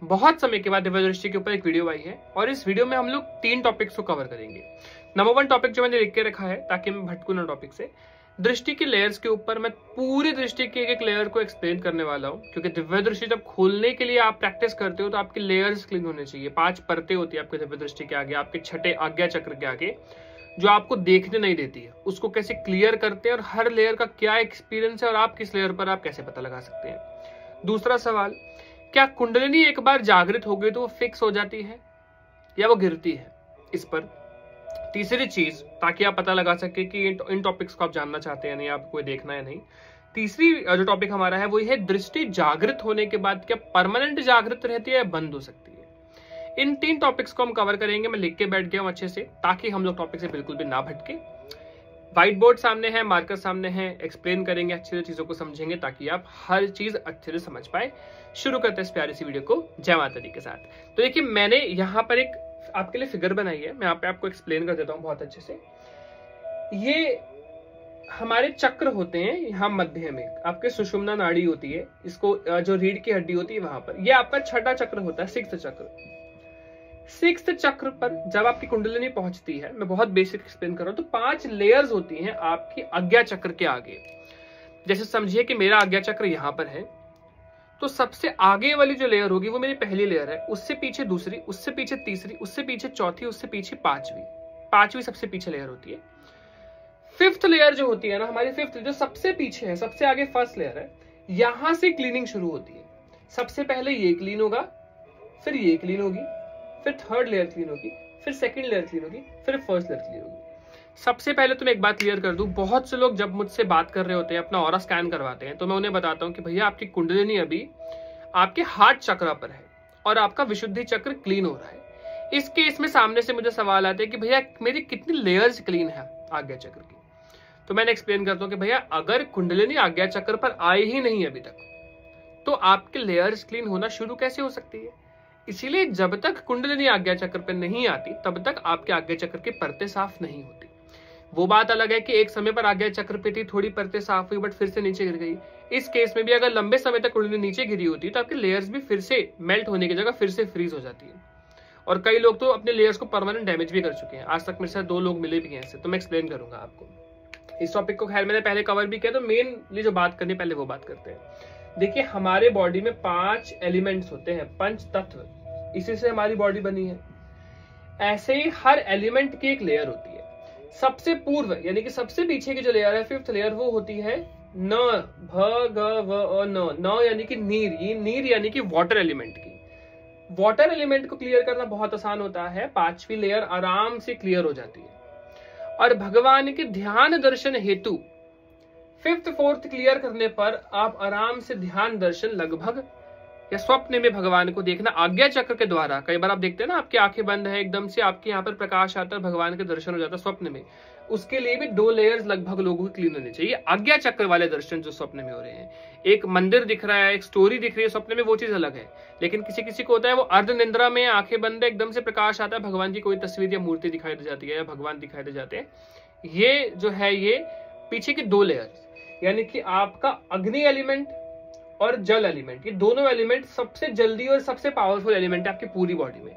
बहुत समय के बाद दिव्य दृष्टि के ऊपर एक वीडियो आई है और इस वीडियो में हम लोग 3 टॉपिक्स को कवर करेंगे। नंबर 1 टॉपिक जो मैंने लिख के रखा है ताकि मैं भटकूं ना टॉपिक से, दृष्टि की लेयर्स के ऊपर मैं पूरी दृष्टि के एक लेयर को एक्सप्लेन करने वाला हूं, क्योंकि दिव्य दृष्टि जब खोलने के लिए आप प्रैक्टिस करते हो तो आपकी लेयर्स क्लीन होने चाहिए। 5 परतें होती है आपके दिव्य दृष्टि के आगे, आपके छठे आज्ञा चक्र के आगे, जो आपको देखने नहीं देती है। उसको कैसे क्लियर करते हैं और हर लेयर का क्या एक्सपीरियंस है और आप किस लेयर पर आप कैसे पता लगा सकते हैं। दूसरा सवाल, क्या कुंडलिनी एक बार जागृत हो गई तो वो फिक्स हो जाती है या वो गिरती है? इस पर तीसरी चीज, ताकि आप पता लगा सके कि इन टॉपिक्स को आप जानना चाहते हैं नहीं, आपको देखना है नहीं। तीसरी जो टॉपिक हमारा है वो है दृष्टि जागृत होने के बाद क्या परमानेंट जागृत रहती है या बंद हो सकती है। इन 3 टॉपिक्स को हम कवर करेंगे। मैं लिख के बैठ गया हूं अच्छे से, ताकि हम लोग टॉपिक से बिल्कुल भी ना भटके। व्हाइट बोर्ड सामने है, मार्कर सामने है, एक्सप्लेन करेंगे, अच्छे से चीजों को समझेंगे ताकि आप हर चीज अच्छे से समझ पाए। शुरू करते हैं इस प्यारी सी वीडियो को जय माता दी के साथ। तो देखिए, मैंने यहाँ पर एक आपके लिए फिगर बनाई है, मैं यहाँ पे आपको एक्सप्लेन कर देता हूँ बहुत अच्छे से। ये हमारे चक्र होते हैं, यहाँ मध्य में आपके सुषुम्ना नाड़ी होती है, इसको जो रीढ़ की हड्डी होती है वहां पर, ये आपका छठा चक्र होता है, 6th चक्र। 6th चक्र पर जब आपकी कुंडलिनी पहुंचती है, मैं बहुत बेसिक एक्सप्लेन कर रहा हूं, तो 5 लेयर्स होती हैं आपकी आज्ञा चक्र के आगे। जैसे समझिए कि मेरा आज्ञा चक्र यहां पर है, तो सबसे आगे वाली जो लेयर होगी वो मेरी पहली लेयर है, उससे पीछे दूसरी, उससे पीछे तीसरी, उससे पीछे चौथी, उससे पीछे पांचवी सबसे पीछे लेयर होती है। 5th लेयर जो होती है ना हमारी, 5th जो सबसे पीछे है, सबसे आगे 1st लेयर है, यहां से क्लीनिंग शुरू होती है। सबसे पहले ये क्लीन होगा, फिर ये क्लीन होगी, फिर 3rd लेयर क्लीन होगी, फिर 2nd लेयर क्लीन होगी, फिर 1st लेयर क्लीन होगी। सबसे पहले तो मैं एक बात क्लियर कर दूं, बहुत से लोग जब मुझसे बात कर रहे होते हैं, अपना ऑरा स्कैन करवाते हैं, तो मैं उन्हें बताता हूं कि भैया आपकी कुंडलिनी अभी आपके हार्ट चक्र पर है और आपका विशुद्धि चक्र क्लीन हो रहा है। इस केस में सामने से मुझे सवाल आते हैं कि भैया मेरी कितनी लेयर्स क्लीन है आज्ञा चक्र की। तो मैंने एक्सप्लेन करता हूं कि भैया अगर कुंडलिनी आज्ञा चक्र पर आई ही नहीं अभी तक, तो आपके लेयर्स क्लीन होना शुरू कैसे हो सकती है? इसीलिए जब तक कुंडलिनी आज्ञा चक्र पर नहीं आती, तब तक आपके आज्ञा चक्र की परतें साफ नहीं होती। वो बात अलग है कि एक समय पर आज्ञा चक्र पे थी, थोड़ी परतें साफ हुई, बट फिर से नीचे गिर गई। इस केस में भी अगर लंबे समय तक कुंडलिनी नीचे गिरी होती तो आपके लेयर्स भी फिर से मेल्ट होने की जगह फिर से फ्रीज हो जाती है। और कई लोग तो अपने लेयर्स को परमानेंट डैमेज भी कर चुके हैं। आज तक मेरे साथ 2 लोग मिले भी हैं ऐसे, तो मैं एक्सप्लेन करूंगा आपको इस टॉपिक को। खैर मैंने पहले कवर भी किया, तो मेनली जो बात करनी पहले वो बात करते हैं। देखिए, हमारे बॉडी में 5 एलिमेंट्स होते हैं, 5 तत्व, इसी से हमारी बॉडी बनी है। ऐसे ही हर एलिमेंट की एक लेयर होती है। सबसे पूर्व यानी कि सबसे पीछे की जो लेयर है, 5th लेयर, वो होती है न, भ, ग, व, न यानी कि नीर। ये नीर यानी कि वाटर एलिमेंट की। वाटर एलिमेंट को क्लियर करना बहुत आसान होता है, 5वीं लेयर आराम से क्लियर हो जाती है। और भगवान के ध्यान दर्शन हेतु 5th 4th क्लियर करने पर आप आराम से ध्यान दर्शन लगभग या स्वप्न में भगवान को देखना आज्ञा चक्र के द्वारा। कई बार आप देखते हैं ना, आपकी आंखें बंद है, एकदम से आपके यहाँ पर प्रकाश आता है, भगवान के दर्शन हो जाता है स्वप्न में। उसके लिए भी 2 लेयर्स लगभग लोगों की क्लीन होनी चाहिए। आज्ञा चक्र वाले दर्शन जो स्वप्न में हो रहे हैं, एक मंदिर दिख रहा है, एक स्टोरी दिख रही है स्वप्न में, वो चीज अलग है। लेकिन किसी किसी को होता है वो अर्ध निंद्रा में, आंखें बंद है, एकदम से प्रकाश आता है, भगवान की कोई तस्वीर या मूर्ति दिखाई दे जाती है या भगवान दिखाई दे जाते हैं। ये जो है, ये पीछे की 2 लेयर्स, यानी कि आपका अग्नि एलिमेंट और जल एलिमेंट, ये दोनों एलिमेंट सबसे जल्दी और सबसे पावरफुल एलिमेंट है आपकी पूरी बॉडी में।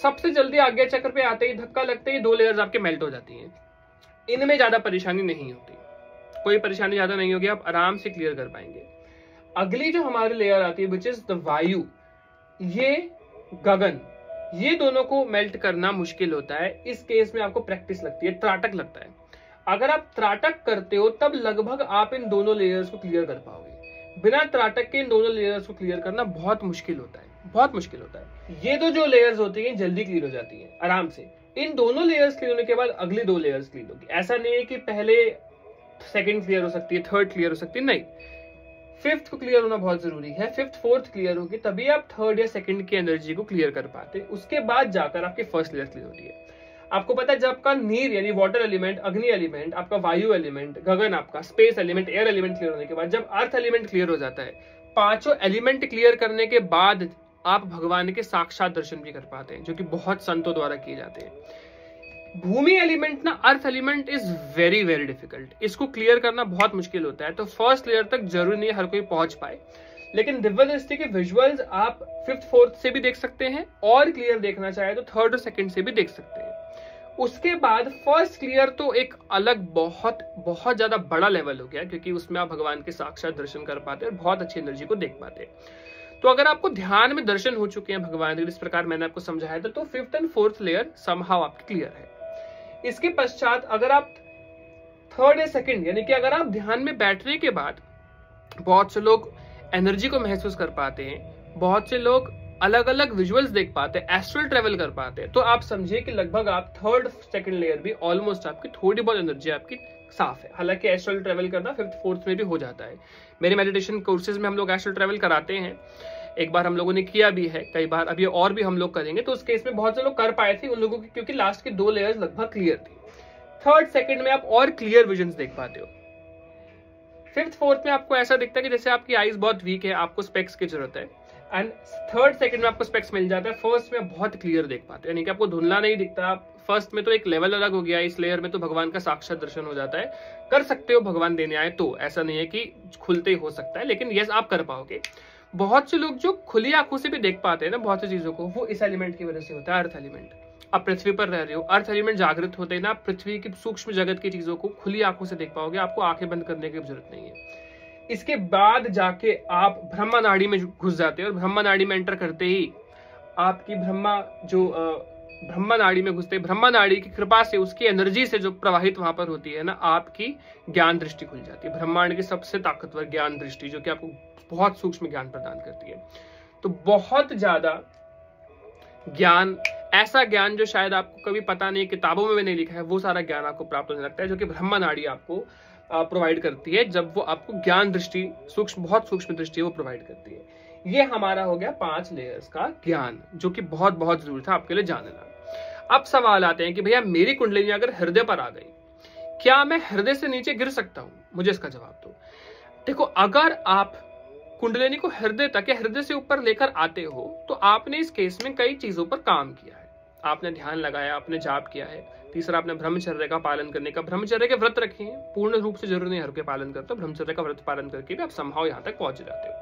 सबसे जल्दी आज्ञा चक्र पे आते ही, धक्का लगते ही 2 लेयर्स आपके मेल्ट हो जाती हैं। इनमें ज्यादा परेशानी नहीं होती, कोई परेशानी ज्यादा नहीं होगी, आप आराम से क्लियर कर पाएंगे। अगली जो हमारी लेयर आती है, विच इज द वायु, ये गगन, ये दोनों को मेल्ट करना मुश्किल होता है। इस केस में आपको प्रैक्टिस लगती है, त्राटक लगता है। अगर आप त्राटक करते हो तब लगभग आप इन दोनों लेयर्स को क्लियर कर पाओगे। बिना त्राटक के इन दोनों लेयर्स को क्लियर करना बहुत मुश्किल होता है, बहुत मुश्किल होता है। ये जो लेयर्स होती हैं जल्दी क्लियर हो जाती हैं आराम से। इन दोनों लेयर्स क्लियर होने के बाद अगली 2 लेयर्स क्लियर होगी। ऐसा नहीं है कि पहले 2nd क्लियर हो सकती है, 3rd क्लियर हो सकती है, नहीं। 5th को क्लियर होना बहुत जरूरी है। 5th 4th क्लियर होगी तभी आप 3rd या 2nd की एनर्जी को क्लियर कर पाते, उसके बाद जाकर आपकी 1st लेयर क्लियर होती है। आपको पता है, जब आपका नीर यानी वाटर एलिमेंट, अग्नि एलिमेंट, आपका वायु एलिमेंट, गगन आपका, space element, air element clear होने के बाद जब अर्थ एलिमेंट क्लियर हो जाता है, 5 एलिमेंट क्लियर करने के बाद आप भगवान के साक्षात दर्शन भी कर पाते हैं, जो कि बहुत संतों द्वारा किए जाते हैं। भूमि एलिमेंट ना, earth element is very very difficult, इसको क्लियर करना बहुत मुश्किल होता है। तो 1st लेयर तक जरूरी नहीं हर कोई पहुंच पाए, लेकिन दिव्य दृष्टि के विजुअल्स आप 5th 4th से भी देख सकते हैं, और क्लियर देखना चाहे तो 3rd और 2nd से भी देख सकते हैं। उसके बाद फर्स्ट क्लियर तो एक अलग बहुत बहुत ज्यादा बड़ा लेवल हो गया, क्योंकि उसमें आप भगवान के साक्षात दर्शन कर पाते हैं और बहुत अच्छी एनर्जी को देख पाते हैं। तो अगर आपको ध्यान में दर्शन हो चुके हैं भगवान के, इस प्रकार मैंने आपको समझाया था, तो 5th and 4th layer somehow आपकी क्लियर है। इसके पश्चात अगर आप 3rd या 2nd यानी कि अगर आप ध्यान में बैठने के बाद बहुत से लोग एनर्जी को महसूस कर पाते हैं, बहुत से लोग अलग अलग विजुअल्स देख पाते हैं, एस्ट्रल ट्रेवल कर पाते हैं, तो आप समझिए कि लगभग आप 3rd 2nd लेयर भी ऑलमोस्ट आपकी थोड़ी बहुत एनर्जी आपकी साफ है। हालांकि एस्ट्रल ट्रेवल करना 5th 4th में भी हो जाता है। मेरे मेडिटेशन कोर्सेज में हम लोग एस्ट्रल ट्रेवल कराते हैं, एक बार हम लोगों ने किया भी है, कई बार अभी और भी हम लोग करेंगे। तो उस केस में बहुत से लोग कर पाए थे उन लोगों की, क्योंकि लास्ट के 2 लेयर्स लगभग क्लियर थी। 3rd 2nd में आप और क्लियर विजन्स देख पाते हो। 5th 4th में आपको ऐसा दिखता है कि जैसे आपकी आईज बहुत वीक है, आपको स्पेक्स की जरूरत है, एंड 3rd 2nd में आपको स्पेक्स मिल जाता है। फर्स्ट में बहुत क्लियर देख पाते हैं, यानी कि आपको धुंधला नहीं दिखता। फर्स्ट में तो एक लेवल अलग हो गया, इस लेयर में तो भगवान का साक्षात दर्शन हो जाता है। कर सकते हो भगवान देने आए तो, ऐसा नहीं है कि खुलते हो सकता है, लेकिन यस आप कर पाओगे। बहुत से लोग जो खुली आंखों से भी देख पाते हैं ना बहुत सी चीजों को, वो इस एलिमेंट की वजह से होता है, अर्थ एलिमेंट। आप पृथ्वी पर रह रहे हो, अर्थ एलिमेंट जागृत होते हैं ना, आप पृथ्वी की सूक्ष्म जगत की चीजों को खुली आंखों से देख पाओगे, आपको आंखें बंद करने की जरूरत नहीं है। इसके बाद जाके आप ब्रह्मा नाड़ी में घुस जाते हैं, और ब्रह्मा नाड़ी में एंटर करते ही आपकी ब्रह्मा नाड़ी में घुसते, ब्रह्मा नाड़ी की कृपा से, उसकी एनर्जी से जो प्रवाहित वहां पर होती है ना, आपकी ज्ञान दृष्टि खुल जाती है। ब्रह्मांड की सबसे ताकतवर ज्ञान दृष्टि, जो कि आपको बहुत सूक्ष्म ज्ञान प्रदान करती है। तो बहुत ज्यादा ज्ञान, ऐसा ज्ञान जो शायद आपको कभी पता नहीं, किताबों में भी नहीं लिखा है, वो सारा ज्ञान आपको प्राप्त होने लगता है, जो कि ब्रह्मा नाड़ी आपको प्रोवाइड करती है। जब वो आपको ज्ञान दृष्टि, बहुत सूक्ष्म दृष्टि वो प्रोवाइड करती है। ये हमारा हो गया 5 लेयर्स का ज्ञान, जो कि बहुत बहुत जरूरी था आपके लिए जानना। अब सवाल आते हैं कि भैया मेरी कुंडलिनी अगर हृदय पर आ गई, क्या मैं हृदय से नीचे गिर सकता हूं? मुझे इसका जवाब दो। देखो, अगर आप कुंडलिनी को हृदय तक या हृदय से ऊपर लेकर आते हो, तो आपने इस केस में कई चीजों पर काम किया है। आपने ध्यान लगाया, आपने जाप किया है। तीसरा, आपने ब्रह्मचर्य का पालन करने का, ब्रह्मचर्य के व्रत रखे हैं। पूर्ण रूप से जरूर नहीं हर के पालन करते, ब्रह्मचर्य का व्रत पालन करके भी आप संभाव यहाँ तक पहुंच जाते हो।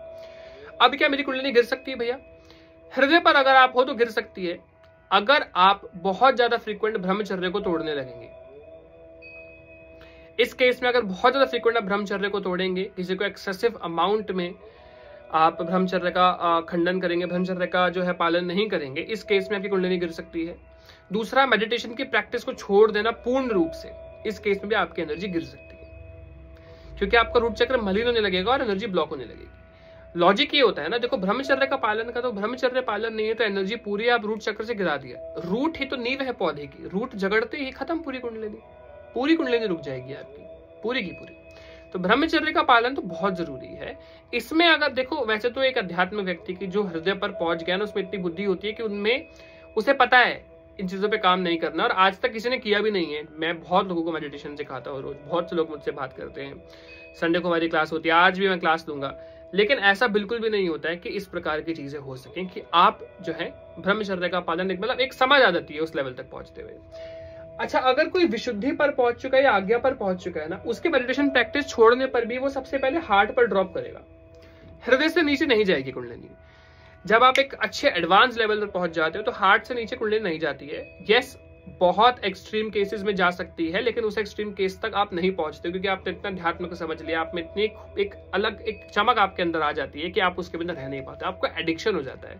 अब क्या मेरी कुंडलिनी गिर सकती है? भैया हृदय पर अगर आप हो तो गिर सकती है, अगर आप बहुत ज्यादा फ्रीक्वेंट ब्रह्मचर्य को तोड़ने लगेंगे। इस केस में अगर बहुत ज्यादा फ्रीक्वेंट आप ब्रह्मचर्य को तोड़ेंगे, किसी को एक्सेसिव अमाउंट में आप ब्रह्मचर्य का खंडन करेंगे, ब्रह्मचर्य का जो है पालन नहीं करेंगे, इस केस में आपकी कुंडलिनी गिर सकती है। दूसरा, मेडिटेशन की प्रैक्टिस को छोड़ देना पूर्ण रूप से, इस केस में भी आपकी एनर्जी गिर सकती है, क्योंकि आपका रूट चक्र मलिन होने लगेगा और एनर्जी ब्लॉक होने लगेगी। लॉजिक ये होता है ना, देखो ब्रह्मचर्य का पालन का, तो ब्रह्मचर्य पालन नहीं है तो एनर्जी पूरी आप रूट चक्र से गिरा दिया। रूट ही तो नींव है पौधे की, रूट जगड़ते ही खत्म पूरी कुंडलिनी रुक जाएगी आपकी पूरी की पूरी। तो ब्रह्मचर्य का पालन तो बहुत जरूरी है। इसमें अगर देखो, वैसे तो एक अध्यात्म व्यक्ति की जो हृदय पर पहुंच गया ना, उसमें इतनी बुद्धि होती है कि उनमें उसे पता है इन चीजों पे काम नहीं करना, और आज तक किसी ने किया भी नहीं है। मैं बहुत लोगों को मेडिटेशन सिखाता हूँ रोज, बहुत से लोग मुझसे बात करते हैं। संडे को हमारी क्लास होती है, आज भी मैं क्लास दूंगा, लेकिन ऐसा बिल्कुल भी नहीं होता है कि इस प्रकार की चीजें हो सके कि आप जो है ब्रह्मचर्य का पालन, मतलब एक समझ आ जाती है उस लेवल तक पहुंचते हुए। अच्छा, अगर कोई विशुद्धि पर पहुंच चुका है या आज्ञा पर पहुंच चुका है ना, उसके मेडिटेशन प्रैक्टिस छोड़ने पर भी वो सबसे पहले हार्ट पर ड्रॉप करेगा, हृदय से नीचे नहीं जाएगी कुंडलिनी। जब आप एक अच्छे एडवांस लेवल पर पहुंच जाते हो तो हार्ट से नीचे कुंडलिनी नहीं जाती है। यस, बहुत एक्सट्रीम केसेस में जा सकती है, लेकिन उस एक्सट्रीम केस तक आप नहीं पहुंचते, क्योंकि आपने इतना अध्यात्म को समझ लिया, आप में इतनी एक अलग एक चमक आपके अंदर आ जाती है कि आप उसके बिना रह नहीं पाते, आपको एडिक्शन हो जाता है।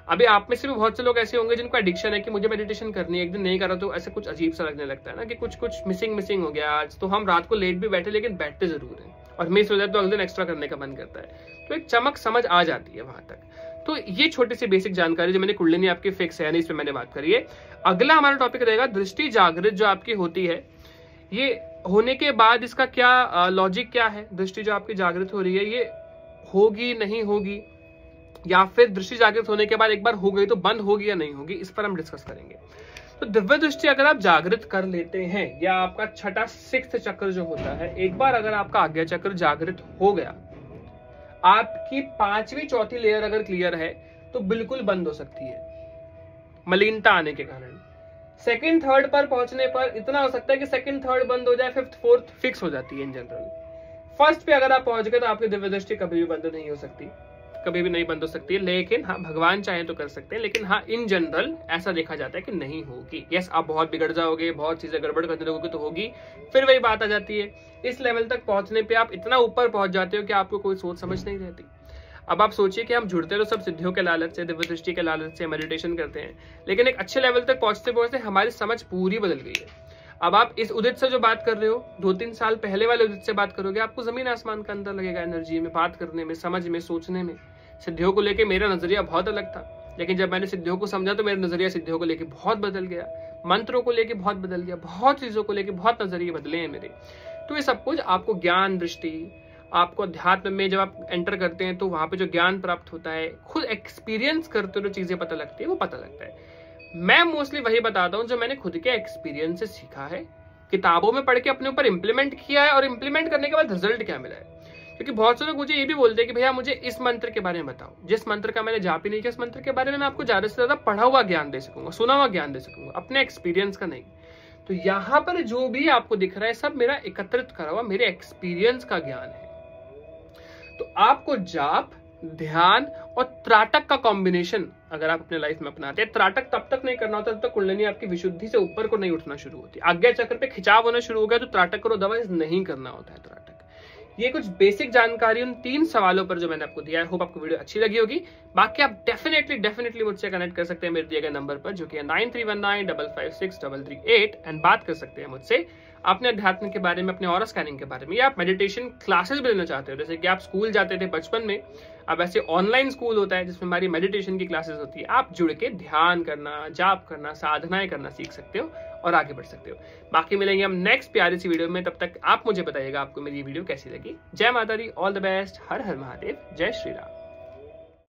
अभी आप में से भी बहुत से लोग ऐसे होंगे जिनको एडिक्शन है कि मुझे मेडिटेशन करनी है, एक दिन नहीं करा तो ऐसे कुछ अजीब सा लगने लगता है ना, कि कुछ मिसिंग हो गया आज। तो हम रात को लेट भी बैठे, लेकिन बैठते जरूर हैं, और मिस हो जाए तो अगले दिन एक्स्ट्रा करने का मन करता है। तो एक चमक समझ आ जाती है वहां तक। तो ये छोटी सी बेसिक जानकारी जो मैंने कुंडलिनी आपकी फिक्स है यानी इसमें मैंने बात करी है। अगला हमारा टॉपिक रहेगा दृष्टि जागृत जो आपकी होती है, ये होने के बाद इसका क्या लॉजिक क्या है। दृष्टि जो आपकी जागृत हो रही है, ये होगी नहीं होगी, या फिर दृष्टि जागृत होने के बाद एक बार हो गई तो बंद होगी या नहीं होगी, इस पर हम डिस्कस करेंगे। तो दिव्य दृष्टि अगर आप जागृत कर लेते हैं, या आपका छठा 6th चक्र जो होता है, एक बार अगर आपका आज्ञा चक्र जागृत हो गया, आपकी 5वीं 4थी लेयर अगर क्लियर है तो बिल्कुल बंद हो सकती है मलिनता आने के कारण। 2nd 3rd पर पहुंचने पर इतना हो सकता है कि 2nd 3rd बंद हो जाए, 5th 4th फिक्स हो जाती है इन जनरल। 1st पे अगर आप पहुंच गए तो आपकी दिव्य दृष्टि कभी भी बंद नहीं हो सकती। कभी भी नहीं बंद हो सकती है, लेकिन हाँ भगवान चाहे तो कर सकते हैं, लेकिन हाँ इन जनरल ऐसा देखा जाता है कि नहीं होगी। यस, आप बहुत बिगड़ जाओगे, बहुत चीजें गड़बड़ करने लगोगे तो होगी। फिर वही बात आ जाती है, इस लेवल तक पहुंचने पे आप इतना ऊपर पहुंच जाते हो कि आपको कोई सोच समझ नहीं रहती। अब आप सोचिए कि हम जुड़ते तो सब सिद्धियों के लालच से, दिव्य दृष्टि के लालच से, मेडिटेशन करते हैं, लेकिन एक अच्छे लेवल तक पहुंचते पहुंचते हमारी समझ पूरी बदल गई है। अब आप इस उदित से जो बात कर रहे हो, 2-3 साल पहले वाले उदित से बात करोगे, आपको जमीन आसमान का अंतर लगेगा एनर्जी में, बात करने में, समझ में, सोचने में। सिद्धियों को लेके मेरा नजरिया बहुत अलग था, लेकिन जब मैंने सिद्धियों को समझा तो मेरा नजरिया सिद्धियों को लेके बहुत बदल गया, मंत्रों को लेके बहुत बदल गया, बहुत चीजों को लेके बहुत नजरिए बदले हैं मेरे। तो ये सब कुछ आपको ज्ञान दृष्टि, आपको अध्यात्म में जब आप एंटर करते हैं तो वहां पे जो ज्ञान प्राप्त होता है, खुद एक्सपीरियंस करते हो जो चीजें पता लगती है वो पता लगता है। मैं मोस्टली वही बताता हूँ जो मैंने खुद के एक्सपीरियंस से सीखा है, किताबों में पढ़ के अपने ऊपर इंप्लीमेंट किया है, और इंप्लीमेंट करने के बाद रिजल्ट क्या मिला है। क्योंकि बहुत से लोग मुझे ये भी बोलते हैं कि भैया मुझे इस मंत्र के बारे में बताओ, जिस मंत्र का मैंने जाप ही नहीं किया, इस मंत्र के बारे में मैं आपको ज्यादा से ज्यादा पढ़ा हुआ ज्ञान दे सकूंगा, सुना हुआ ज्ञान दे सकूंगा, अपने एक्सपीरियंस का नहीं। तो यहाँ पर जो भी आपको दिख रहा है सब मेरा एकत्रित करा हुआ मेरे एक्सपीरियंस का ज्ञान है। तो आपको जाप, ध्यान और त्राटक का कॉम्बिनेशन अगर आप अपने लाइफ में अपनाते हैं, त्राटक तब तक नहीं करना होता जब तक कुंडलिनी आपकी विशुद्धि से ऊपर को नहीं उठना शुरू होती। आज्ञा चक्र पे खिंचाव होना शुरू हो गया तो त्राटक करो, अदरवाइज नहीं करना होता है त्राटक। ये कुछ बेसिक जानकारी उन 3 सवालों पर जो मैंने आपको दिया है। होप आपको वीडियो अच्छी लगी होगी। बाकी आप डेफिनेटली मुझसे कनेक्ट कर सकते हैं मेरे दिए गए नंबर पर, जो कि है 9319556338, एंड बात कर सकते हैं मुझसे अपने अध्यात्म के बारे में, अपने ऑरा स्कैनिंग के बारे में, या आप मेडिटेशन क्लासेस भी लेना चाहते हो, जैसे कि आप स्कूल जाते थे बचपन में, अब ऐसे ऑनलाइन स्कूल होता है जिसमें हमारी मेडिटेशन की क्लासेस होती है। आप जुड़ के ध्यान करना, जाप करना, साधनाएं करना सीख सकते हो और आगे बढ़ सकते हो। बाकी मिलेंगे हम नेक्स्ट प्यारी सी वीडियो में, तब तक आप मुझे बताइएगा आपको मेरी वीडियो कैसी लगी। जय माता दी, ऑल द बेस्ट, हर हर महादेव, जय श्री राम।